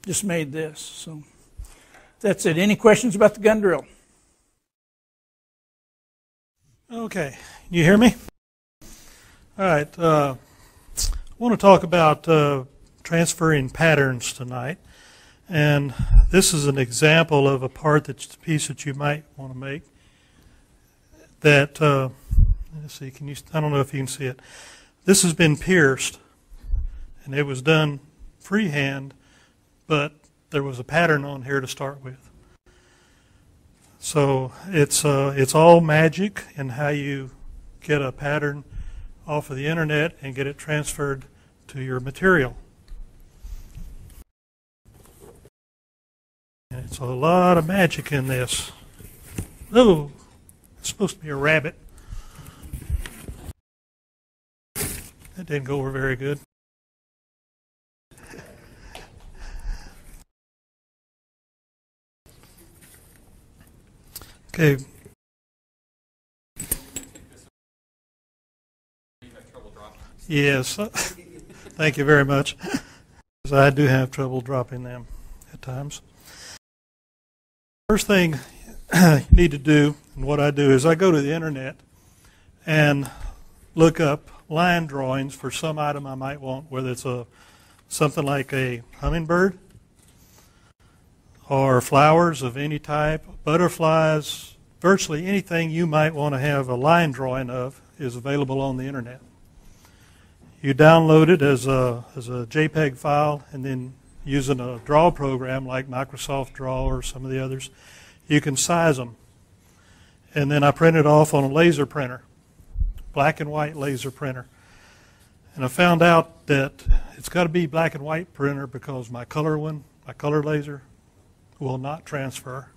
just made this. So that's it. Any questions about the gun drill? Okay, you hear me? All right, I want to talk about transferring patterns tonight, and this is an example of a piece that you might want to make. That let's see, I don't know if you can see it. This has been pierced, and it was done freehand, but there was a pattern on here to start with. So it's all magic in how you get a pattern off of the internet and get it transferred to your material. And it's a lot of magic in this. Oh, it's supposed to be a rabbit. That didn't go over very good. Okay. Yes. Thank you very much. I do have trouble dropping them at times. First thing you need to do, and what I do, is I go to the internet and look up line drawings for some item I might want, whether it's something like a hummingbird or flowers of any type, butterflies, virtually anything you might want to have a line drawing of is available on the internet. You download it as a JPEG file, and then using a draw program like Microsoft Draw or some of the others, you can size them. And then I print it off on a laser printer, black and white laser printer. And I found out that it's got to be black and white printer because my color laser, will not transfer.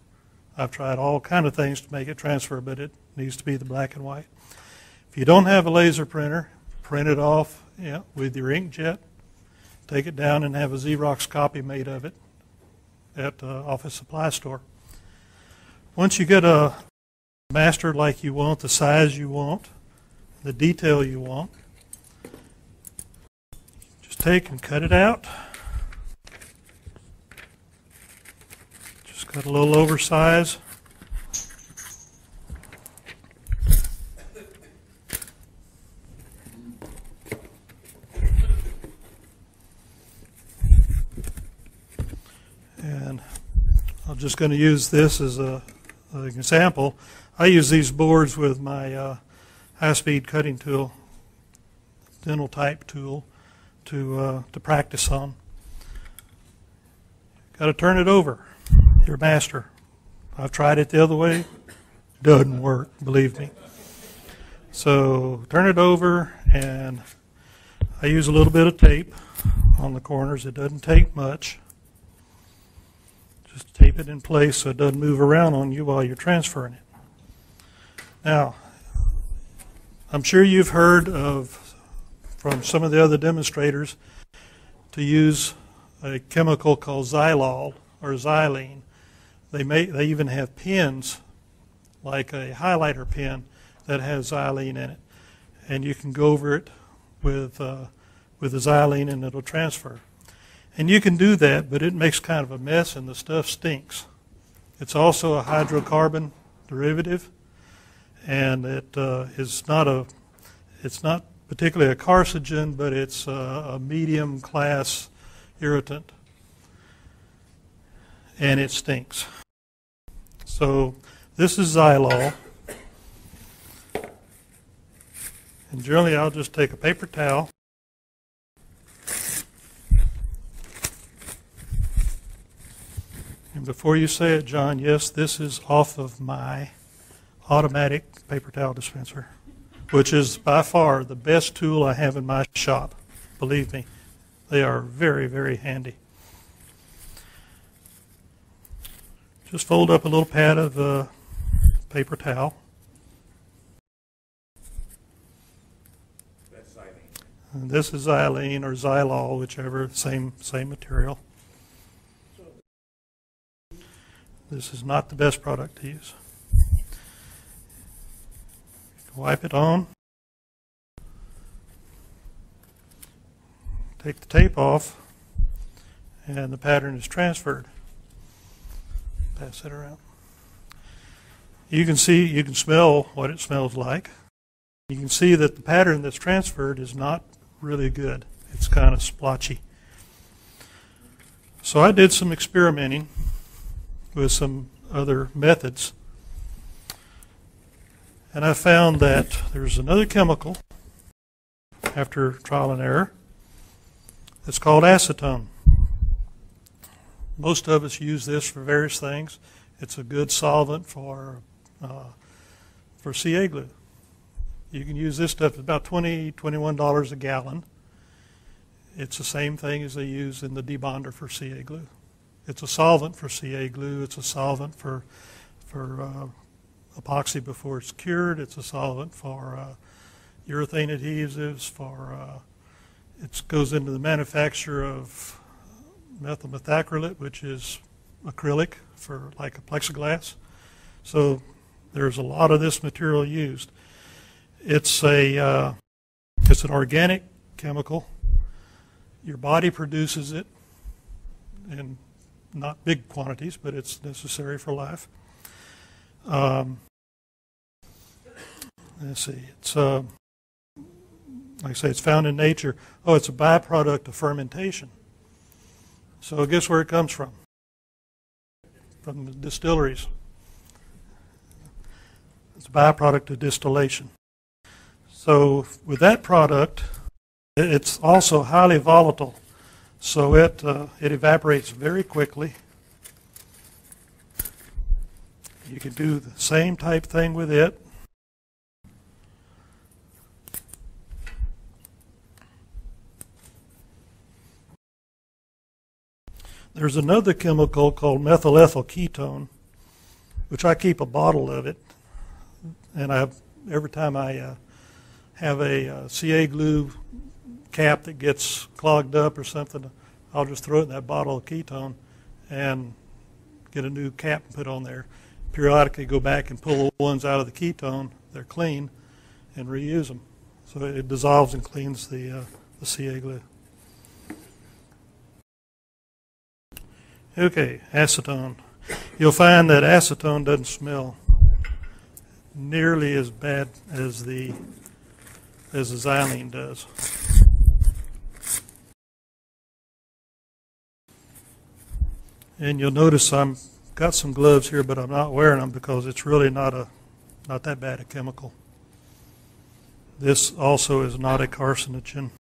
I've tried all kind of things to make it transfer, but it needs to be the black and white. If you don't have a laser printer, print it off with your inkjet, take it down and have a Xerox copy made of it at the office supply store. Once you get a master like you want, the size you want, the detail you want, just take and cut it out. Just got a little oversize. And I'm just going to use this as an example. I use these boards with my high-speed cutting tool, dental type tool, to practice on. Got to turn it over. Your master. I've tried it the other way. Doesn't work, believe me. So turn it over, and I use a little bit of tape on the corners. It doesn't take much. Just tape it in place so it doesn't move around on you while you're transferring it. Now, I'm sure you've heard from some of the other demonstrators to use a chemical called xylol or xylene. They even have pens, like a highlighter pen, that has xylene in it, and you can go over it with the xylene and it'll transfer. And you can do that, but it makes kind of a mess and the stuff stinks. It's also a hydrocarbon derivative, and it's not particularly a carcinogen, but it's a medium class irritant, and it stinks. So this is xylol, and generally I'll just take a paper towel and before you say it, John, yes, this is off of my automatic paper towel dispenser, which is by far the best tool I have in my shop. Believe me, they are very, very handy. Just fold up a little pad of paper towel. That's xylene. And this is xylene or xylol, whichever, same material. This is not the best product to use. Wipe it on. Take the tape off and the pattern is transferred. Pass it around. You can see, you can smell what it smells like. You can see that the pattern that's transferred is not really good. It's kind of splotchy. So I did some experimenting with some other methods, and I found that there's another chemical, after trial and error, it's called acetone. Most of us use this for various things. It's a good solvent for CA glue. You can use this stuff. It's about $20, $21 a gallon. It's the same thing as they use in the debonder for CA glue. It's a solvent for CA glue. It's a solvent for epoxy before it's cured. It's a solvent for urethane adhesives. It goes into the manufacture of methyl methacrylate, which is acrylic for like a plexiglass. So there's a lot of this material used. It's an organic chemical. Your body produces it in not big quantities, but it's necessary for life. Let's see. It's like I say, it's found in nature. Oh, it's a byproduct of fermentation. So guess where it comes from? From the distilleries. It's a byproduct of distillation. So with that product, it's also highly volatile. So it evaporates very quickly. You can do the same type thing with it. There's another chemical called methyl ethyl ketone, which I keep a bottle of it, and every time I have a CA glue cap that gets clogged up or something, I'll just throw it in that bottle of ketone and get a new cap and put on there. Periodically go back and pull the ones out of the ketone, they're clean, and reuse them. So it dissolves and cleans the CA glue. Okay, acetone. You'll find that acetone doesn't smell nearly as bad as the xylene does. And you'll notice I've got some gloves here, but I'm not wearing them because it's really not that bad a chemical. This also is not a carcinogen,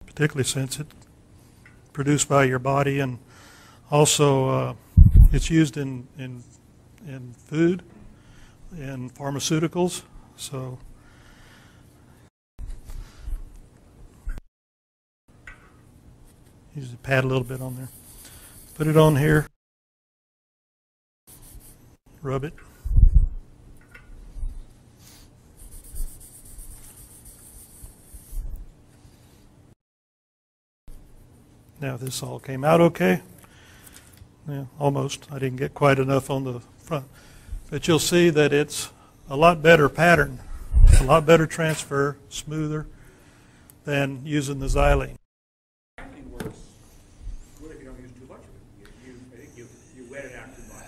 particularly since it's produced by your body, and also it's used in food, in pharmaceuticals. So use the pad a little bit on there. Put it on here. Rub it. Now this all came out okay. Yeah, almost. I didn't get quite enough on the front. But you'll see that it's a lot better pattern, a lot better transfer, smoother than using the xylene. Xylene works good if you don't use too much of it. You wet it out too much.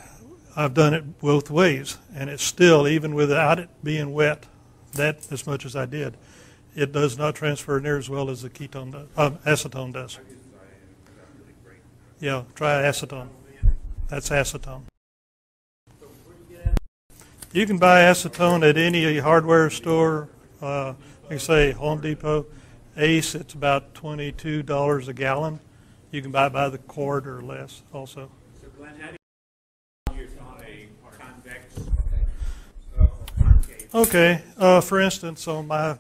I've done it both ways, and it's still, even without it being wet, that as much as I did, it does not transfer near as well as the ketone does, acetone does. Yeah, try acetone. That's acetone. You can buy acetone at any hardware store. Like I say, Home Depot, Ace, it's about $22 a gallon. You can buy it by the quart or less also. So Glenn, how do you use on a convex concave? Okay, for instance, on my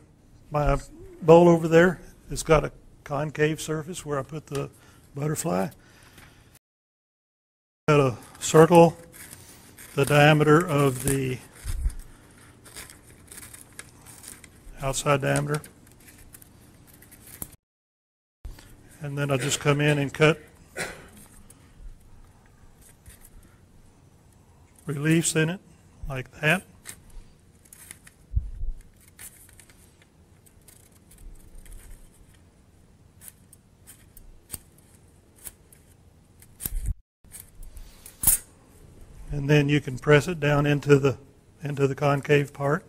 bowl over there, it's got a concave surface where I put the butterfly. Got a circle the diameter of the outside diameter, and then I just come in and cut reliefs in it like that. and then you can press it down into the concave part,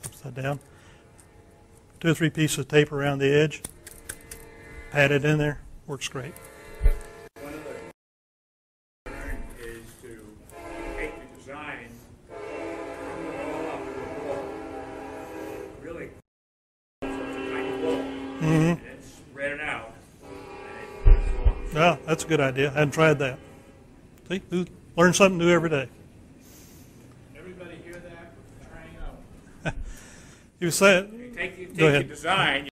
upside down. 2 or 3 pieces of tape around the edge, pat it in there, works great. One of the learn is to take the design, roll up to the wall, really so it's a tiny wall, and then spread it out, and it forms. Well, that's a good idea. I hadn't tried that. See, learn something new every day. Everybody hear that? Trying out. You said, You take Go your ahead. design, you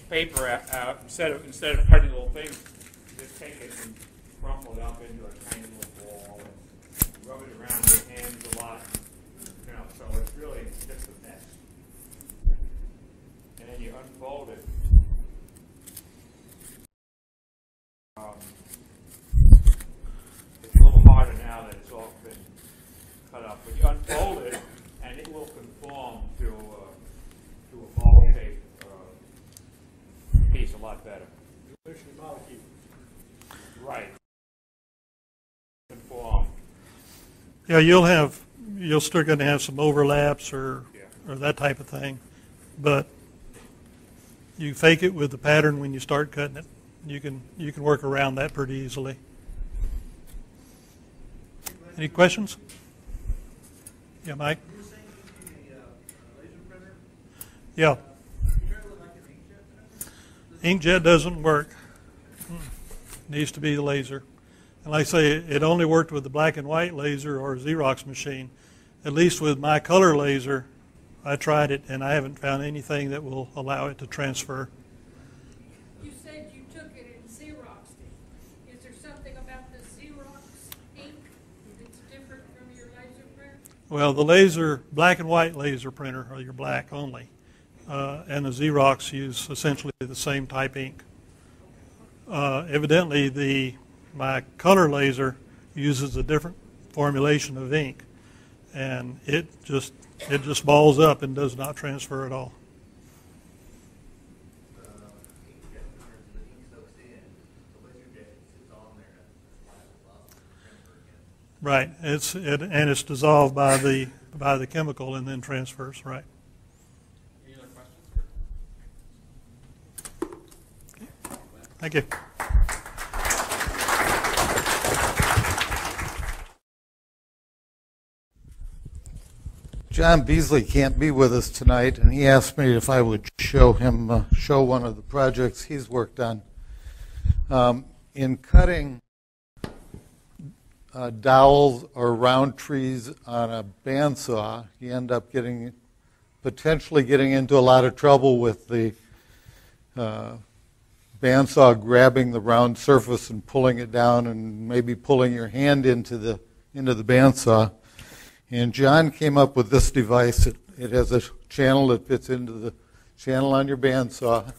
paper out instead of cutting little things, you just take it and crumple it up into a tiny little ball and rub it around your hands a lot. You know, so it's really just a mess. And then you unfold it. It's a little harder now that it's all been cut up, but you unfold it and it will conform to a ball-shaped piece a lot better. Right. Conform. yeah, you'll still going to have some overlaps or that type of thing, but you fake it with the pattern when you start cutting it. You can work around that pretty easily. Any questions? Yeah, Mike? You were saying using a laser printer? Yeah. Compared with like an inkjet printer? Inkjet doesn't work. Needs to be the laser. And like I say, it only worked with the black and white laser or Xerox machine. At least with my color laser, I tried it and I haven't found anything that will allow it to transfer. You said you took it and Xeroxed it. Is there something about the Xerox ink that's different from your laser printer? Well, the laser, black and white laser printer, or your black only, and the Xerox use essentially the same type ink. Evidently, my color laser uses a different formulation of ink, and it just balls up and does not transfer at all. Inkjet printers, the ink soaks in, the laser jet sits on there and flashes off the printer again. Right, it's dissolved by the chemical and then transfers. Right. Any other questions? Thank you. John Beasley can't be with us tonight, and he asked me if I would show one of the projects he's worked on. In cutting dowels or round trees on a bandsaw, you end up potentially getting into a lot of trouble with the bandsaw grabbing the round surface and pulling it down, and maybe pulling your hand into the bandsaw. And John came up with this device. It has a channel that fits into the channel on your bandsaw,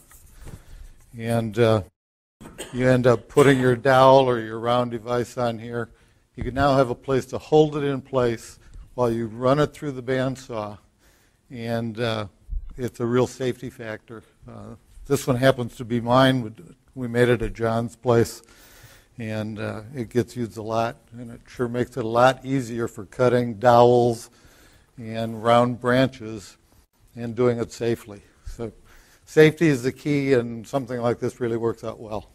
and you end up putting your dowel or your round device on here. You can now have a place to hold it in place while you run it through the bandsaw, and it's a real safety factor. This one happens to be mine. We made it at John's place, and it gets used a lot, and it sure makes it a lot easier for cutting dowels and round branches and doing it safely. So safety is the key, and something like this really works out well.